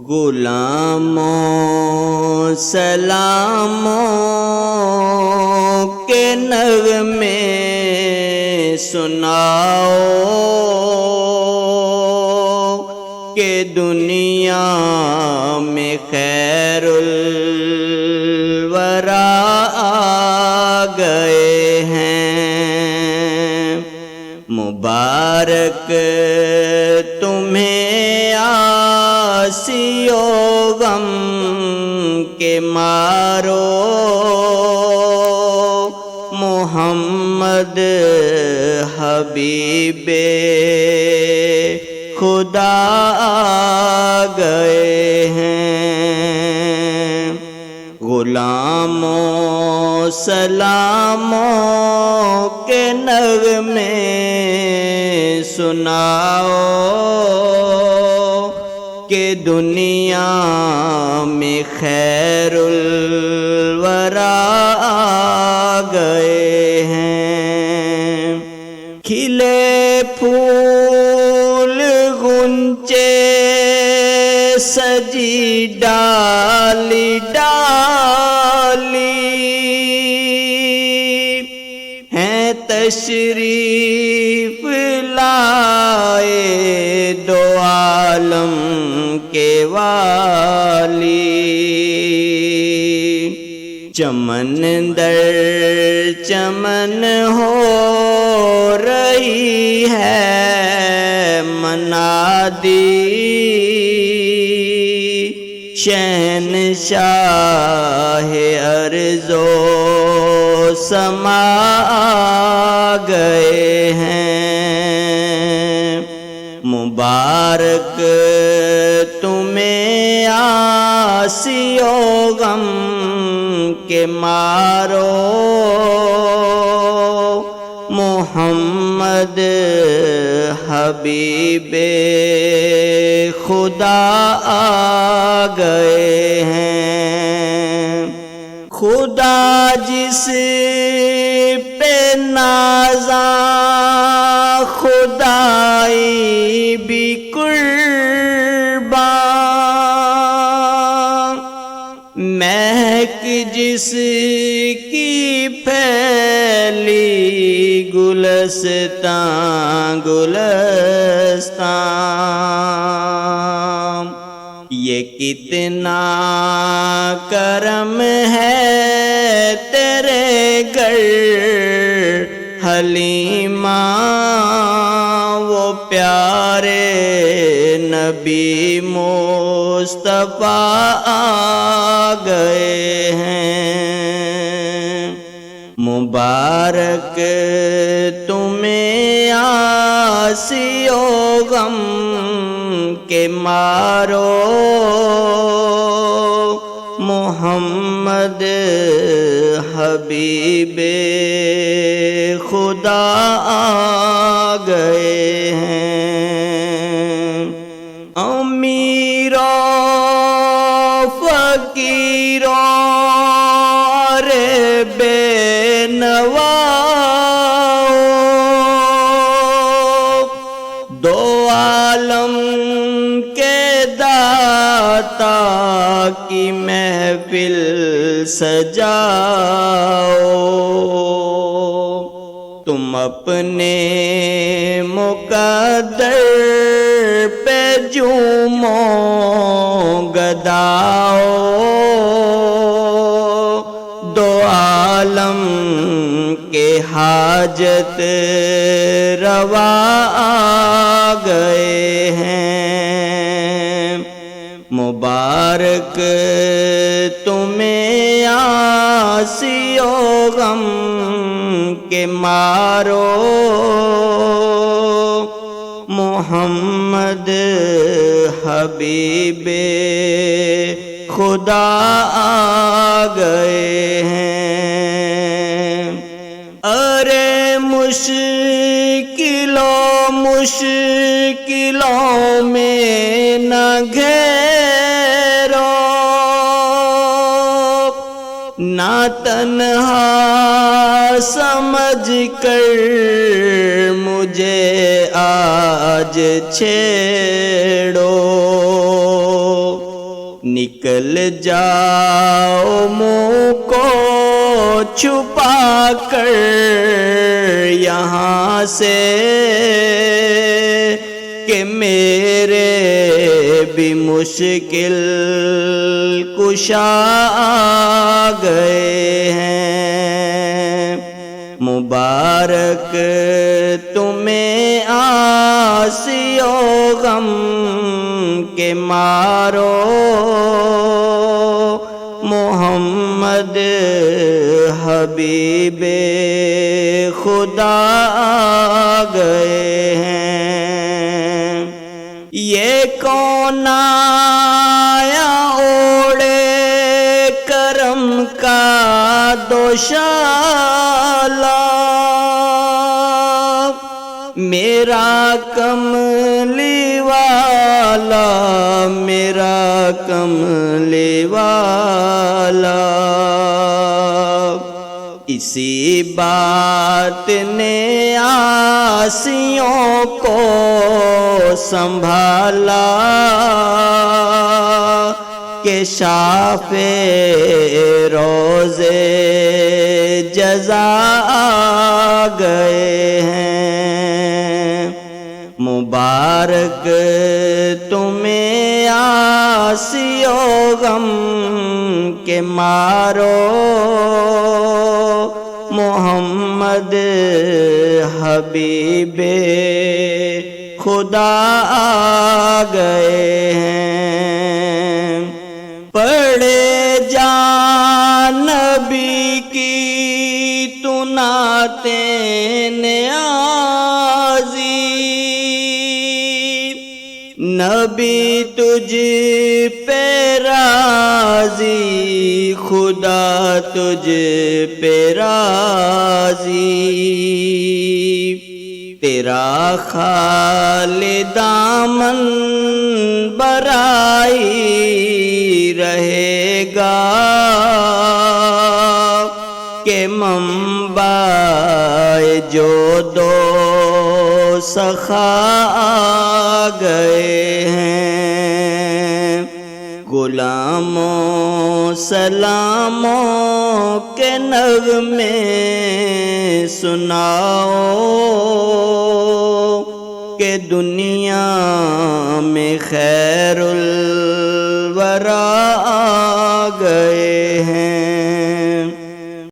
غلاموں سلاموں کے نغمے سناؤ کہ دنیا میں خیر الورا آ گئے ہیں۔ مبارک تمہیں آسی و غم کے مارو، محمد حبیب خدا آ گئے ہیں۔ غلاموں سلاموں کے نغمے سناؤ کہ دنیا میں خیر الورا آ گئے ہیں۔ کھلے پھول غنچے سجی ڈالی ڈالی ہیں، تشریف لائے دو عالم کے والی۔ چمن در چمن ہو رہی ہے منادی، شہنشاہ ارض و سما آ گئے ہیں۔ مبارک تمہیں آسی و غم کے مارو، محمد حبیب خدا آ گئے ہیں۔ خدا جس پہ نازاں خدائی بھی قربان، مہک جس کی پھیلی گلستان گلستان۔ یہ کتنا کرم ہے تیرے گھر حلیمہ، وہ پیارے نبی مصطفیٰ آ گئے ہیں۔ مبارک تمہیں آسی و غم کے مارو، محمد حبیب خدا آ گئے ہیں۔ امیروں فقیروں رے بے نواؤ، دو عالم کے داتا کی محفل سجاؤ۔ تم اپنے مقدر پہ جھومو گداؤ، دو عالم کے حاجت روا آ گئے ہیں۔ مبارک تمہیں آسی و غم کے مارو، محمد حبیب خدا آ گئے ہیں۔ ارے مشکلوں میں نہ گھیرو، نہ تنہا سمجھ کر مجھے آج چھیڑو، نکل جاؤ منہ کو چھپا کر یہاں سے کہ میرے بھی مشکل کشا آ گئے ہیں۔ مبارک تمہیں آسی و غم کے مارو، محمد حبیب خدا آ گئے ہیں۔ یہ کون آیا اوڑے کرم کا دوشالہ، میرا کملی والا، میرا کملی والا۔ اسی بات نے آسیوں کو سنبھالا کہ شافِ روزے جزا آ گئے ہیں۔ مبارک تمہیں آسی و غم کے مارو، محمد حبیب خدا آ گئے ہیں۔ پڑھے جان نبی کی تو نعتیں نیازی، نبی تجھ پہ راضی، خدا تجھ پہ راضی، تیرا خالد دامن برائی رہے گا کہ منبع جو دو سخا آ گئے ہیں۔ غلاموں سلاموں کے نغمے سناؤ کہ دنیا میں خیر